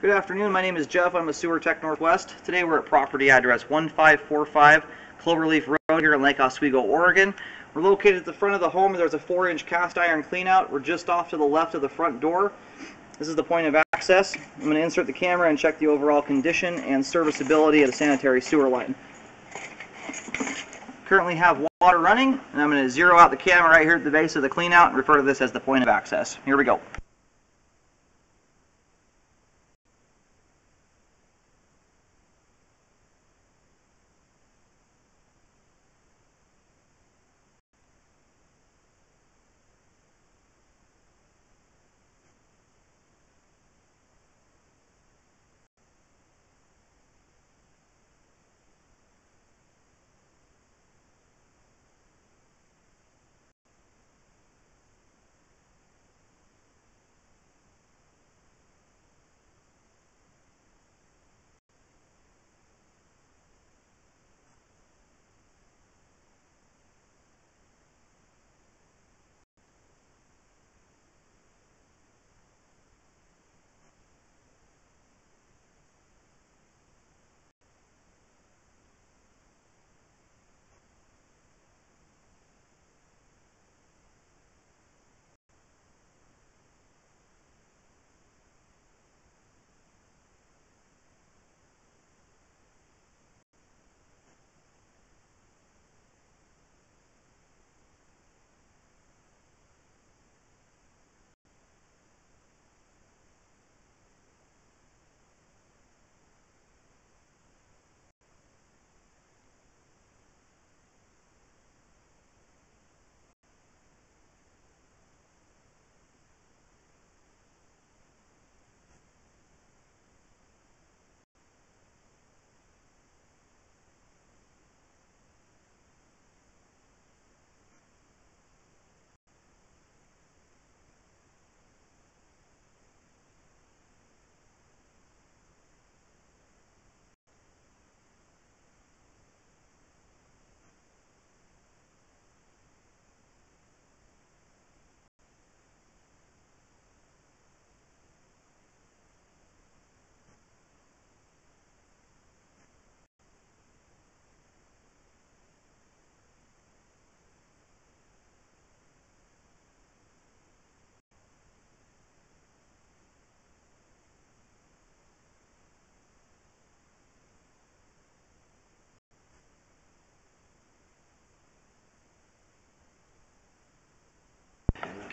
Good afternoon, my name is Jeff. I'm a Sewer Tech Northwest. Today we're at property address 1545 Cloverleaf Road here in Lake Oswego, Oregon. We're located at the front of the home. There's a 4-inch cast iron cleanout. We're just off to the left of the front door. This is the point of access. I'm going to insert the camera and check the overall condition and serviceability of the sanitary sewer line. Currently have water running, and I'm going to zero out the camera right here at the base of the cleanout and refer to this as the point of access. Here we go.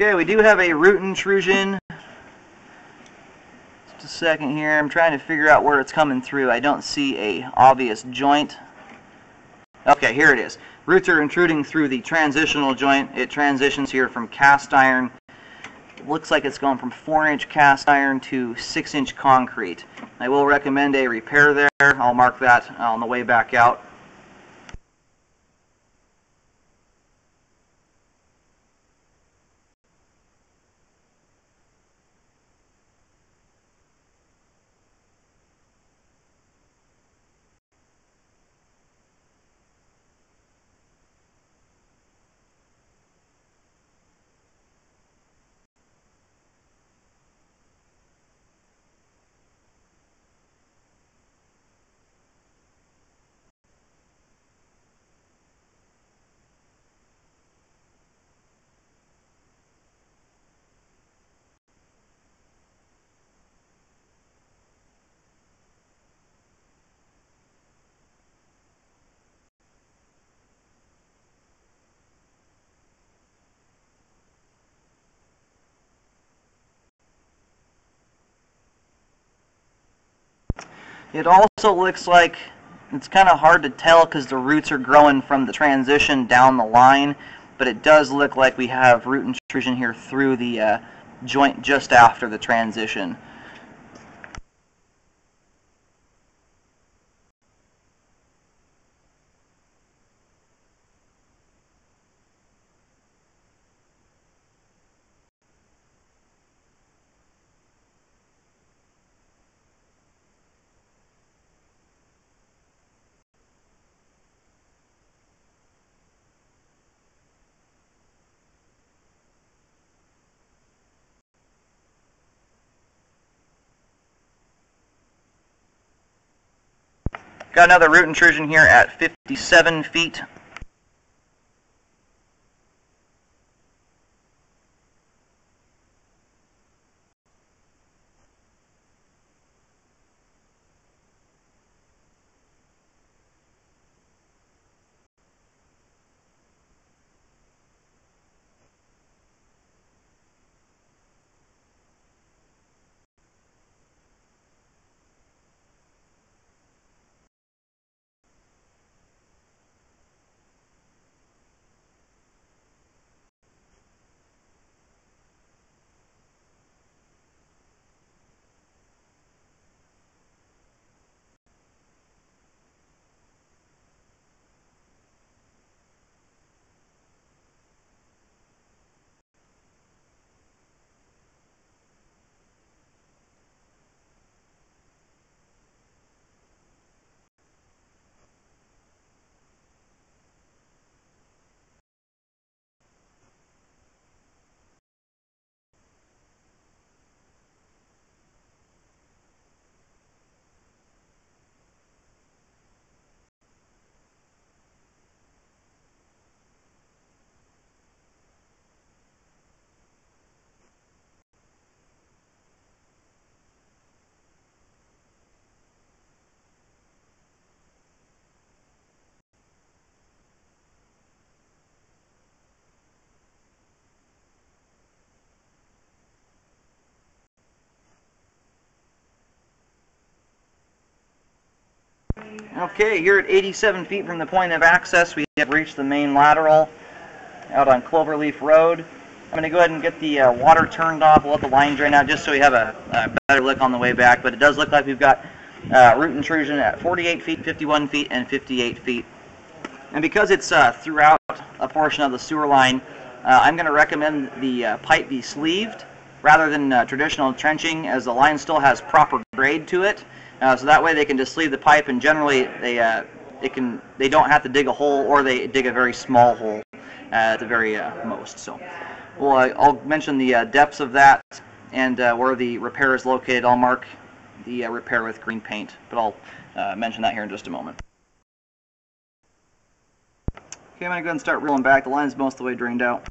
Okay, we do have a root intrusion. Just a second here. I'm trying to figure out where it's coming through. I don't see a obvious joint. Okay, here it is. Roots are intruding through the transitional joint. It transitions here from cast iron. It looks like it's going from 4-inch cast iron to 6-inch concrete. I will recommend a repair there. I'll mark that on the way back out. It also looks like it's kind of hard to tell because the roots are growing from the transition down the line, but it does look like we have root intrusion here through the joint just after the transition. Got another root intrusion here at 57 feet. Okay, here at 87 feet from the point of access, we have reached the main lateral out on Cloverleaf Road. I'm going to go ahead and get the water turned off. We'll let the line drain out just so we have a better look on the way back. But it does look like we've got root intrusion at 48 feet, 51 feet, and 58 feet. And because it's throughout a portion of the sewer line, I'm going to recommend the pipe be sleeved rather than traditional trenching, as the line still has proper grade to it. So that way they can just sleeve the pipe, and generally they don't have to dig a hole, or they dig a very small hole at the very most. So I'll mention the depths of that and where the repair is located. I'll mark the repair with green paint, but I'll mention that here in just a moment. Okay, I'm going to go ahead and start reeling back. The line's most of the way drained out.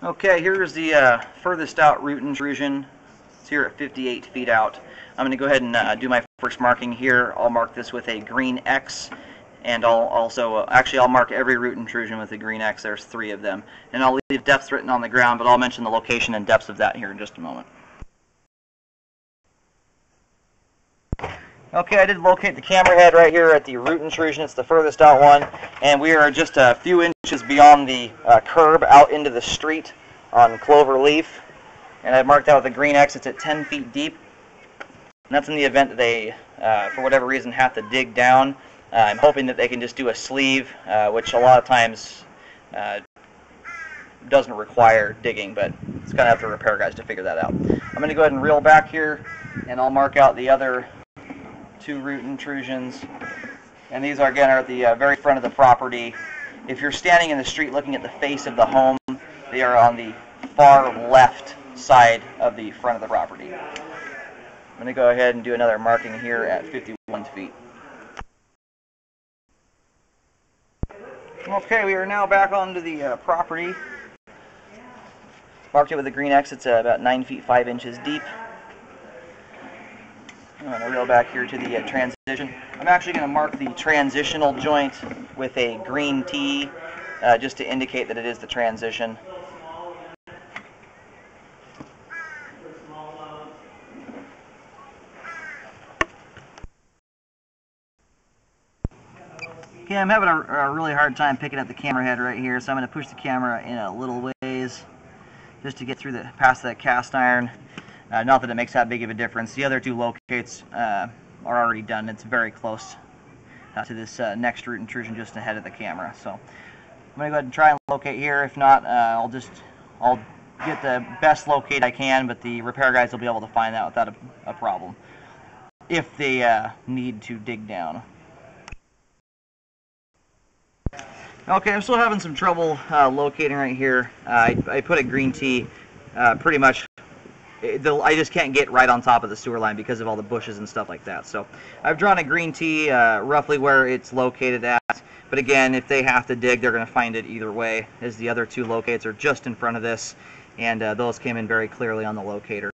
Okay, here's the furthest out root intrusion. It's here at 58 feet out. I'm going to go ahead and do my first marking here. I'll mark this with a green X, and I'll also, actually I'll mark every root intrusion with a green X. There's 3 of them. And I'll leave depths written on the ground, but I'll mention the location and depths of that here in just a moment. Okay, I did locate the camera head right here at the root intrusion. It's the furthest out one, and we are just a few inches beyond the curb out into the street on Cloverleaf. And I've marked out with a green X. It's at 10 feet deep. And that's in the event that they, for whatever reason, have to dig down. I'm hoping that they can just do a sleeve, which a lot of times doesn't require digging, but it's going to have to repair guys to figure that out. I'm going to go ahead and reel back here, and I'll mark out the other 2 root intrusions. And these are, again, are at the very front of the property. If you're standing in the street looking at the face of the home, they are on the far left side of the front of the property. I'm going to go ahead and do another marking here at 51 feet. Okay, we are now back onto the property. Marked it with a green X. It's about 9 feet 5 inches deep. I'm going to reel back here to the transition. I'm actually going to mark the transitional joint with a green T just to indicate that it is the transition. Okay, I'm having a really hard time picking up the camera head right here, so I'm going to push the camera in a little ways just to get through past that cast iron. Not that it makes that big of a difference. The other two locates are already done. It's very close to this next root intrusion just ahead of the camera. So I'm going to go ahead and try and locate here. If not, I'll get the best locate I can, but the repair guys will be able to find that without a problem if they need to dig down. Okay, I'm still having some trouble locating right here. I put a green T pretty much. I just can't get right on top of the sewer line because of all the bushes and stuff like that. So I've drawn a green T roughly where it's located at. But again, if they have to dig, they're going to find it either way, as the other two locates are just in front of this, and those came in very clearly on the locator.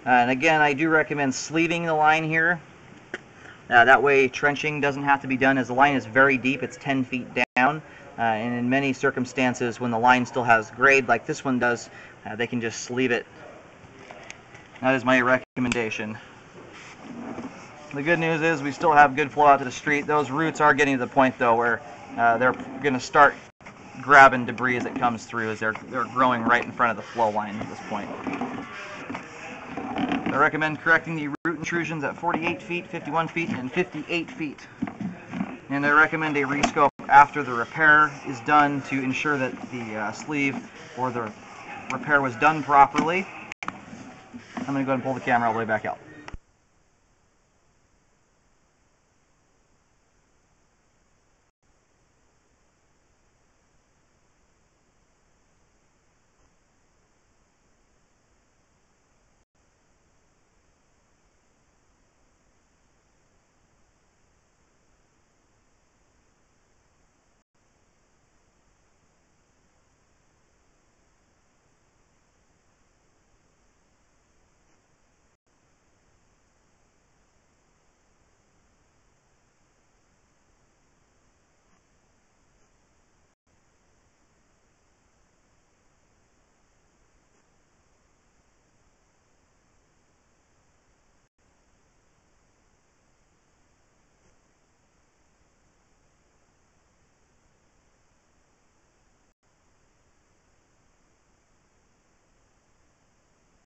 And again, I do recommend sleeving the line here. That way trenching doesn't have to be done, as the line is very deep. It's 10 feet down. And in many circumstances, when the line still has grade like this one does, they can just sleeve it. That is my recommendation. The good news is we still have good flow out to the street. Those roots are getting to the point, though, where they're going to start grabbing debris as it comes through, as they're growing right in front of the flow line at this point. I recommend correcting the root intrusions at 48 feet, 51 feet, and 58 feet. And I recommend a rescope after the repair is done to ensure that the sleeve or the repair was done properly. I'm going to go ahead and pull the camera all the way back out.